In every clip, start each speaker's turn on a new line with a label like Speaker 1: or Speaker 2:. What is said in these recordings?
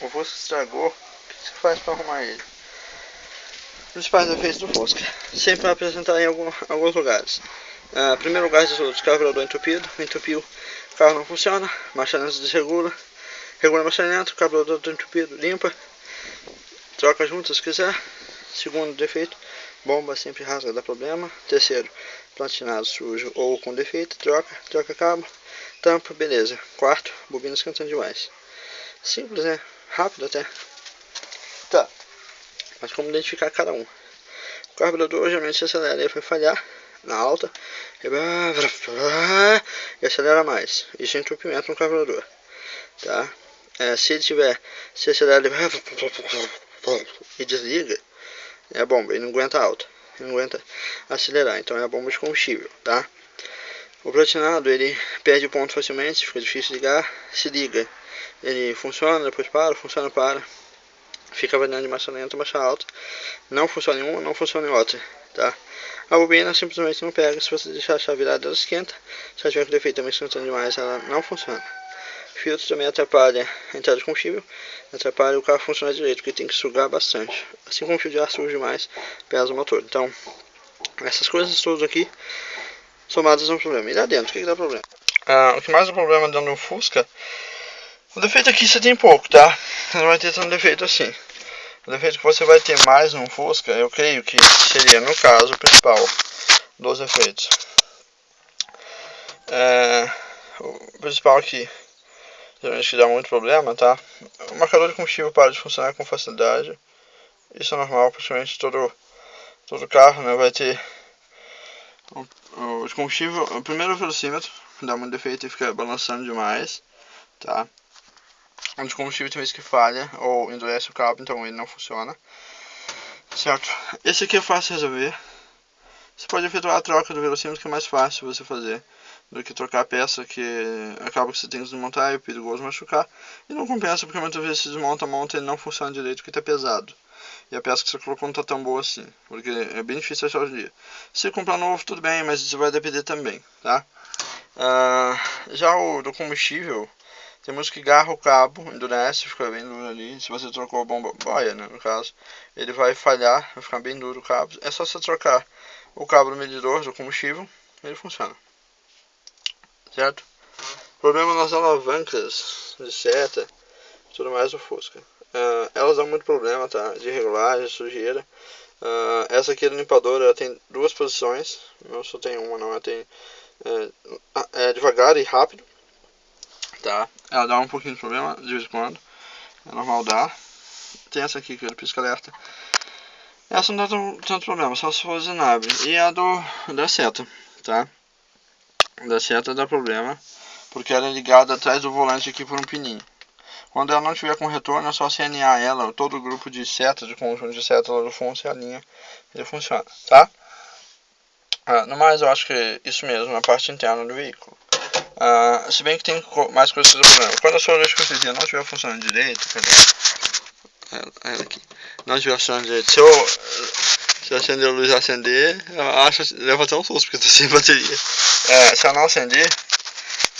Speaker 1: O Fusca estragou. O que você faz para arrumar ele? Os principais defeitos do Fusca sempre vai apresentar em alguns lugares. Primeiro lugar de todos, carburador entupiu, o carro não funciona, marcha lenta desregula, regula marcha lenta, carburador entupido, limpa, troca juntas se quiser. Segundo defeito, bomba sempre rasga, dá problema. Terceiro, platinado sujo ou com defeito, troca cabo, tampa, beleza. Quarto, bobina esquentando demais. Simples, né? Rápido até. Tá, mas como identificar cada um? O carburador geralmente se acelera, ele vai falhar na alta e acelera mais. Isso é entupimento no carburador, tá? Se ele se acelera e desliga, é a bomba, ele não aguenta alta, ele não aguenta acelerar, então é a bomba de combustível, tá? O platinado, ele perde ponto facilmente, fica difícil ligar. Se liga, ele funciona, depois para, fica variando de marcha lenta, marcha alta, não funciona em uma, não funciona em outra, tá? A bobina simplesmente não pega, se você deixar a chave virada ela esquenta, se ela tiver com defeito também esquentando demais ela não funciona. Filtro também atrapalha a entrada de combustível, atrapalha o carro funcionar direito, porque tem que sugar bastante. Assim como o fio de ar suja demais, pesa o motor. Então, essas coisas todas aqui, somadas dão problema. E lá dentro, o que dá problema? O que mais dá problema dentro do Fusca, o defeito aqui você tem pouco, tá? Você não vai ter tanto defeito assim. O defeito que você vai ter mais no Fusca, eu creio que seria, no caso, o principal dos defeitos. O principal aqui, geralmente que dá muito problema, tá? O marcador de combustível para de funcionar com facilidade. Isso é normal, praticamente todo carro, né, vai ter o de combustível. O primeiro velocímetro dá muito defeito e fica balançando demais, tá? O de combustível tem vezes que falha ou endurece o cabo, então ele não funciona, certo? Esse aqui é fácil de resolver. Você pode efetuar a troca do velocímetro, que é mais fácil você fazer do que trocar a peça, que acaba que você tem que desmontar e é perigoso machucar. E não compensa, porque muitas vezes se desmonta, monta e não funciona direito porque está pesado. E a peça que você colocou não está tão boa assim, porque é bem difícil achar hoje em dia. Se você comprar novo, tudo bem, mas isso vai depender também, tá? Já o do combustível, temos que agarra o cabo, endurece, fica bem duro ali. Se você trocou a bomba boia, né, no caso, ele vai falhar, vai ficar bem duro o cabo. É só você trocar o cabo do medidor do combustível, ele funciona, certo? Problema nas alavancas de seta, tudo mais do Fusca. Elas dão muito problema, tá? De regulagem, sujeira. Essa aqui da limpadora, ela tem duas posições, não só tem uma, não, ela tem devagar e rápido, tá? Ela dá um pouquinho de problema de vez em quando, é normal dar. Tem essa aqui que é do pisca-alerta. Essa não dá tanto problema, só se for usinável. E a da seta, tá? Da seta dá problema, porque ela é ligada atrás do volante aqui por um pininho. Quando ela não tiver com retorno, é só você alinhar ela, todo o grupo de setas, de conjunto de setas lá do fundo, você alinha, ele funciona, tá? No mais, eu acho que isso mesmo, na parte interna do veículo. Se bem que tem mais coisas que dão problema. Quando a sua luz de cortesia não estiver funcionando direito, ela aqui, não estiver funcionando direito, se acender a luz acender, leva até um susto, porque está sem bateria. Se ela não acender,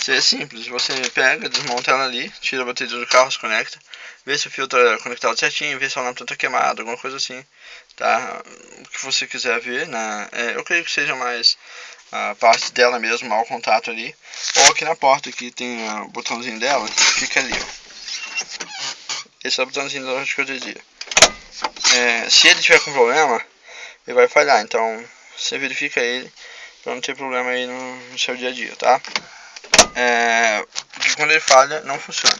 Speaker 1: é simples, você pega, desmonta ela ali, tira a bateria do carro, se conecta, vê se o fio está conectado certinho, vê se a lâmpada está queimada, alguma coisa assim, tá? O que você quiser ver, né? Eu creio que seja mais a parte dela mesmo, mau contato ali, ou aqui na porta que tem o botãozinho dela, fica ali, ó. Esse é o botãozinho da luz de cortesia. Se ele tiver com problema, ele vai falhar, então você verifica ele para não ter problema aí no seu dia a dia, tá? Porque quando ele falha, não funciona.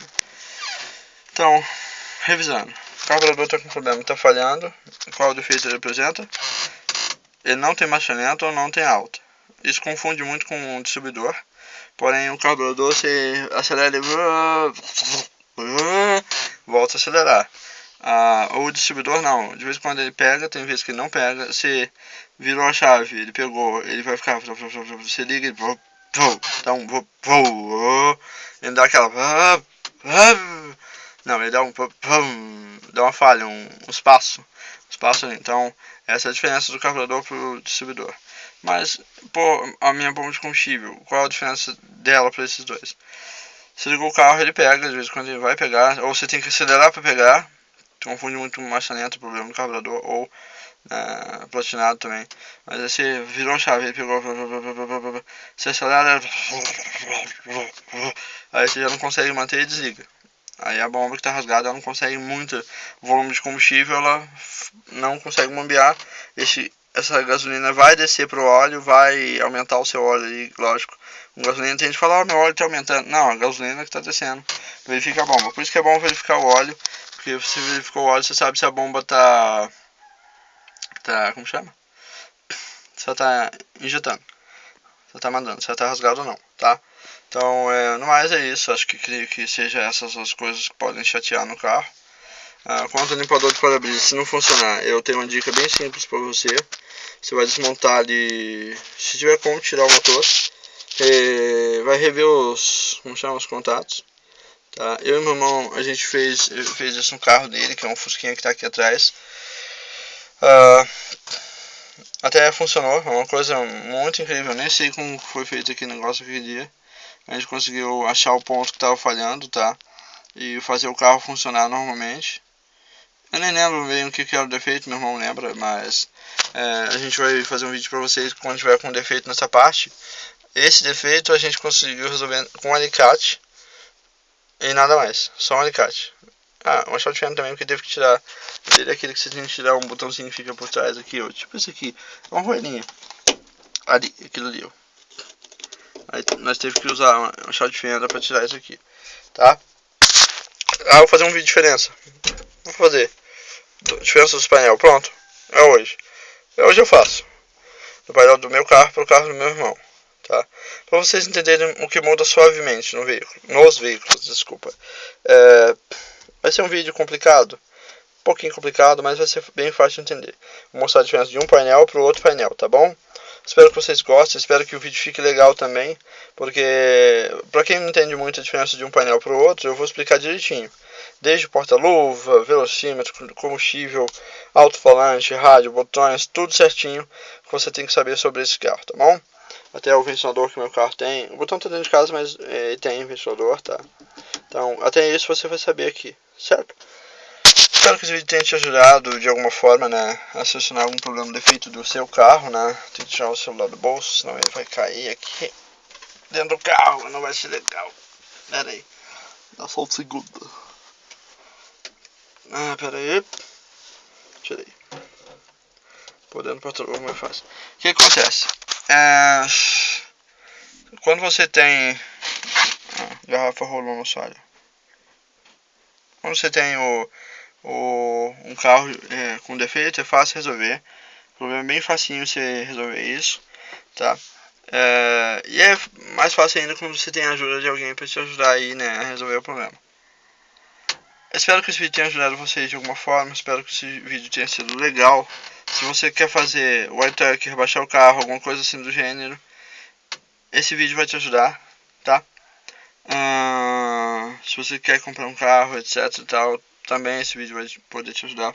Speaker 1: Então, revisando, o carburador está com problema, está falhando. Qual o defeito ele apresenta? Ele não tem marcha lenta ou não tem alta. Isso confunde muito com o distribuidor. Porém, o carburador, você acelera ele, volta a acelerar. O distribuidor não, de vez em quando ele pega, tem vezes que ele não pega. Você virou a chave, ele pegou, ele vai ficar, você liga, ele dá um, ele dá aquela, não, ele dá dá uma falha, um espaço ali. Então, essa é a diferença do carburador pro distribuidor. Mas, a minha bomba de combustível, qual a diferença dela para esses dois? Você ligou o carro, ele pega, de vez em quando ele vai pegar, ou você tem que acelerar para pegar. Confunde muito marcha lenta, o problema do carburador, ou platinado também. Mas aí você virou a chave, ele pegou, você acelera, aí você já não consegue manter e desliga. Aí a bomba que está rasgada, ela não consegue muito volume de combustível, ela não consegue bombear. Essa gasolina vai descer pro óleo, vai aumentar o seu óleo ali, lógico. Com gasolina tem gente que fala, meu óleo está aumentando. Não, a gasolina que está descendo. Verifica a bomba. Por isso que é bom verificar o óleo, porque você verificou o óleo, você sabe se a bomba tá como chama? Se ela tá injetando, se ela tá mandando, se ela tá rasgada ou não, tá? Então, no mais é isso. Acho que creio que seja essas as coisas que podem chatear no carro. Quanto ao limpador de para-brisa, se não funcionar, eu tenho uma dica bem simples para você. Você vai desmontar ali, se tiver como tirar o motor, vai rever os contatos. Tá? Eu e meu irmão, a gente fez isso no carro dele, que é um Fusquinha que está aqui atrás. Até funcionou, é uma coisa muito incrível. Eu nem sei como foi feito aquele negócio aquele dia. A gente conseguiu achar o ponto que estava falhando, tá? E fazer o carro funcionar normalmente. Eu nem lembro bem o que era o defeito, meu irmão lembra, mas a gente vai fazer um vídeo pra vocês quando tiver com defeito nessa parte. Esse defeito a gente conseguiu resolver com um alicate e nada mais, só um alicate. Um machado de fenda também, porque teve que tirar dele aquele que você tem que tirar um botãozinho que fica por trás aqui, ó. Tipo esse aqui, é uma roelinha. Ali, aquilo ali, ó. Aí nós teve que usar uma machado de fenda pra tirar isso aqui, tá? Vou fazer um vídeo de diferença. Vou fazer diferença dos painel, pronto. É hoje. Hoje eu faço. Do painel do meu carro para o carro do meu irmão, tá? Para vocês entenderem o que muda suavemente no veículo, nos veículos, desculpa. Vai ser um vídeo complicado, um pouquinho complicado, mas vai ser bem fácil de entender. Vou mostrar a diferença de um painel para o outro painel, tá bom? Espero que vocês gostem, espero que o vídeo fique legal também, porque para quem não entende muito a diferença de um painel para o outro, eu vou explicar direitinho. Desde porta-luva, velocímetro, combustível, alto-falante, rádio, botões, tudo certinho que você tem que saber sobre esse carro, tá bom? Até o ventilador que meu carro tem. O botão tá dentro de casa, mas ele tem ventilador, tá? Então, até isso você vai saber aqui, certo? Espero que esse vídeo tenha te ajudado de alguma forma, né, a solucionar algum problema, defeito do seu carro, né? Tem que tirar o celular do bolso, senão ele vai cair aqui dentro do carro, não vai ser legal. Pera aí, dá só um segundo. Pera aí. Tirei. Podendo para outro mais fácil. O que acontece? Quando você tem garrafa rolou no assoalho. Quando você tem um carro com defeito, é fácil resolver. O problema é bem facinho você resolver isso, tá? E é mais fácil ainda quando você tem a ajuda de alguém para te ajudar aí, né, a resolver o problema. Espero que esse vídeo tenha ajudado vocês de alguma forma. Espero que esse vídeo tenha sido legal. Se você quer fazer white tuck, rebaixar o carro, alguma coisa assim do gênero, esse vídeo vai te ajudar, tá? Se você quer comprar um carro, etc e tal, também esse vídeo vai poder te ajudar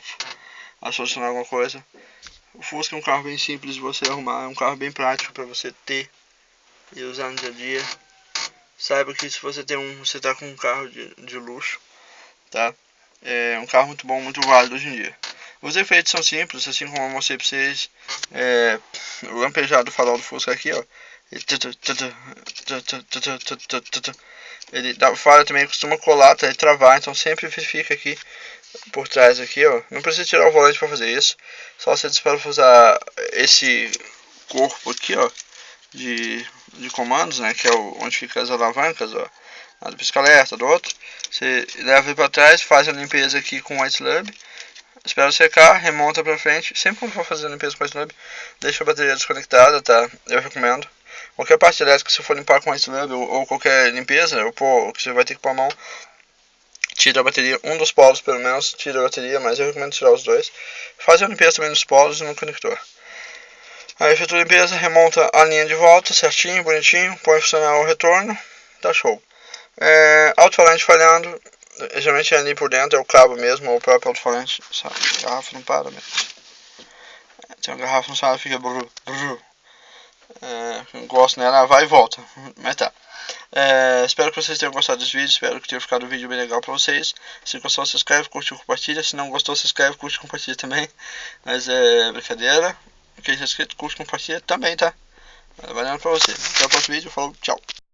Speaker 1: a solucionar alguma coisa. O Fusca é um carro bem simples de você arrumar, é um carro bem prático para você ter e usar no dia a dia. Saiba que se você tem você tá com um carro de luxo, tá? É um carro muito bom, muito válido hoje em dia. Os efeitos são simples, assim como eu mostrei pra vocês. O lampejado do farol do Fusca aqui, ó. Ele dá falha também, costuma colar, tá? E travar, então sempre fica aqui por trás aqui, ó. Não precisa tirar o volante para fazer isso. Só você desparafusar esse corpo aqui, ó, de comandos, né? Que é onde fica as alavancas, ó. A do pisca-alerta, do outro. Você leva ele para trás, faz a limpeza aqui com white slub. Espera secar, remonta para frente. Sempre quando for fazer a limpeza com white slub, deixa a bateria desconectada, tá? Eu recomendo. Qualquer parte elétrica, se for limpar com white slub ou qualquer limpeza, ou que você vai ter que pôr a mão, tira a bateria, um dos polos pelo menos, tira a bateria, mas eu recomendo tirar os dois. Faz a limpeza também nos polos e no conector. Aí efetua a limpeza, remonta a linha de volta certinho, bonitinho, põe funcionar o retorno, tá show. Alto-falante falhando, geralmente é ali por dentro, é o cabo mesmo, ou o próprio alto-falante, sabe? A garrafa não para mesmo. Tem uma garrafa no sabe, fica brrr. Gosto nela, vai e volta, mas tá. Espero que vocês tenham gostado desse vídeo, espero que tenha ficado um vídeo bem legal pra vocês. Se gostou, se inscreve, curte e compartilha. Se não gostou, se inscreve, curte e compartilha também. Mas é brincadeira. Quem já é inscrito, curte e compartilha também, tá? Valeu pra você. Até o próximo vídeo, falou, tchau.